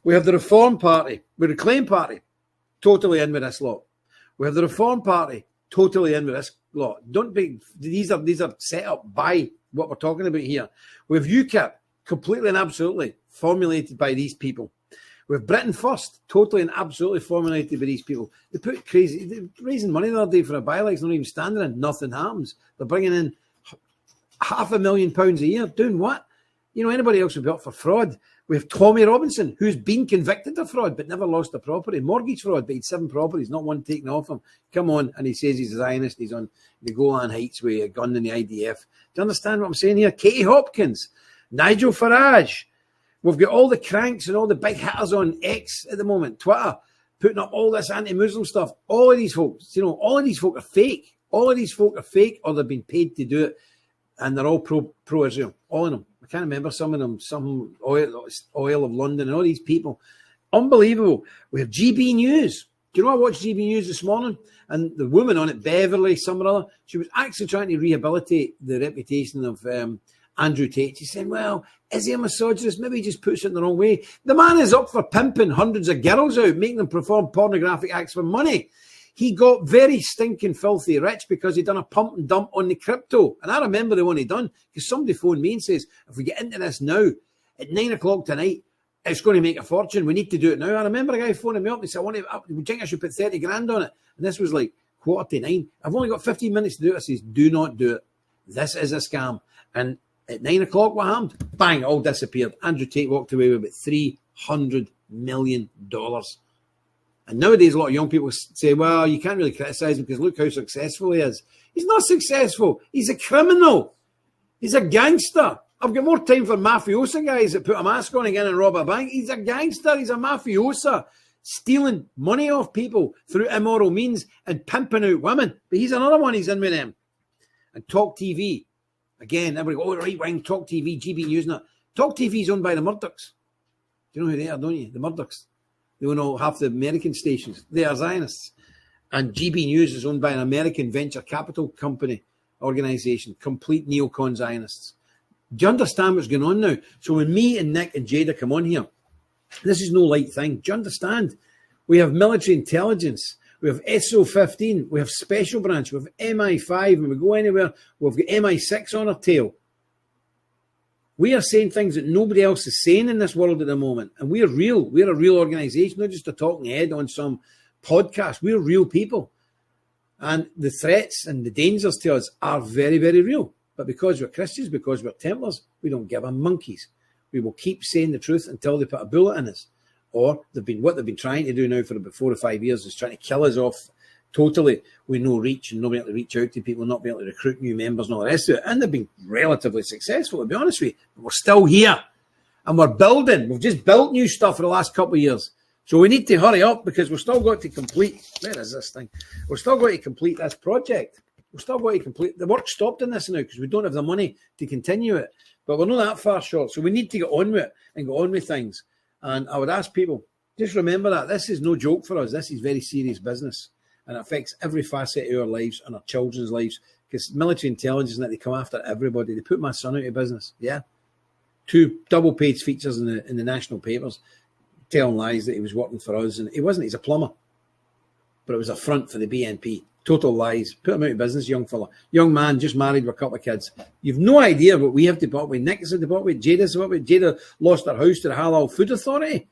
We have the Reform Party, the Reclaim Party, totally in with this lot. We have the Reform Party, totally in with this lot. These are set up by what we're talking about here. We have UKIP, completely and absolutely formulated by these people. We have Britain First, totally and absolutely formulated by these people. They're raising money the other day for a by-election, not even standing in, nothing happens. They're bringing in £500,000 a year. Doing what? You know, anybody else would be up for fraud. We have Tommy Robinson, who's been convicted of fraud but never lost a property. Mortgage fraud, but he had 7 properties, not one taken off him. Come on, and he says he's a Zionist. He's on the Golan Heights with a gun in the IDF. Do you understand what I'm saying here? Katie Hopkins, Nigel Farage. We've got all the cranks and all the big hitters on X at the moment, Twitter, putting up all this anti-Muslim stuff. All of these folks, you know, all of these folk are fake. All of these folk are fake, or they've been paid to do it, and they're all pro-Israel, all of them. I can't remember some of them, some oil of London and all these people. Unbelievable. We have GB News. Do you know I watched GB News this morning? And the woman on it, Beverly, some or other, she was actually trying to rehabilitate the reputation of Andrew Tate. She's saying, well, is he a misogynist? Maybe he just puts it in the wrong way. The man is up for pimping hundreds of girls out, making them perform pornographic acts for money. He got very stinking filthy rich because he'd done a pump and dump on the crypto. And I remember the one he done because somebody phoned me and says, if we get into this now, at 9 o'clock tonight, it's going to make a fortune. We need to do it now. I remember a guy phoning me up and he said, do you think I should put 30 grand on it? And this was like 8:45. I've only got 15 minutes to do it. I says, do not do it. This is a scam. And at 9 o'clock, what happened? Bang, all disappeared. Andrew Tate walked away with about $300 million. And nowadays, a lot of young people say, well, you can't really criticise him because look how successful he is. He's not successful. He's a criminal. He's a gangster. I've got more time for mafiosa guys that put a mask on again and rob a bank. He's a gangster. He's a mafiosa. Stealing money off people through immoral means and pimping out women. But he's another one. He's in with them. And Talk TV. Again, everybody go, oh, right wing, Talk TV, GB News. And that. Talk TV is owned by the Murdochs. Do you know who they are, don't you? The Murdochs. They own all half the American stations. They are Zionists. And GB News is owned by an American venture capital company, organization, complete neocon Zionists. Do you understand what's going on now? So when me and Nick and Jada come on here, this is no light thing. Do you understand? We have military intelligence. We have SO-15. We have special branch. We have MI5. And we go anywhere, we've got MI6 on our tail. We are saying things that nobody else is saying in this world at the moment. And we're real. We're a real organization, not just a talking head on some podcast. We're real people. And the threats and the dangers to us are very, very real. But because we're Christians, because we're Templars, we don't give a monkeys. We will keep saying the truth until they put a bullet in us. Or what they've been trying to do now for about 4 or 5 years is trying to kill us off totally with no reach and not being able to reach out to people, not being able to recruit new members and all the rest of it. And they've been relatively successful, to be honest with you. But we're still here. And we're building. We've just built new stuff for the last couple of years. So we need to hurry up because we've still got to complete. Where is this thing? We're still going to complete this project. We're still going to complete. The work stopped in this now because we don't have the money to continue it. But we're not that far short. So we need to get on with it and go on with things. And I would ask people, just remember that this is no joke for us. This is very serious business. And it affects every facet of our lives and our children's lives. Because military intelligence, and that they come after everybody. They put my son out of business. Yeah. 2 double-page features in the national papers telling lies that he was working for us. And he wasn't. He's a plumber. But it was a front for the BNP. Total lies. Put him out of business, young fella. Young man, just married with a couple of kids. You've no idea what we have to put up with. Nick has had to put up with. Jada's put up with. Jada lost her house to the Halal Food Authority.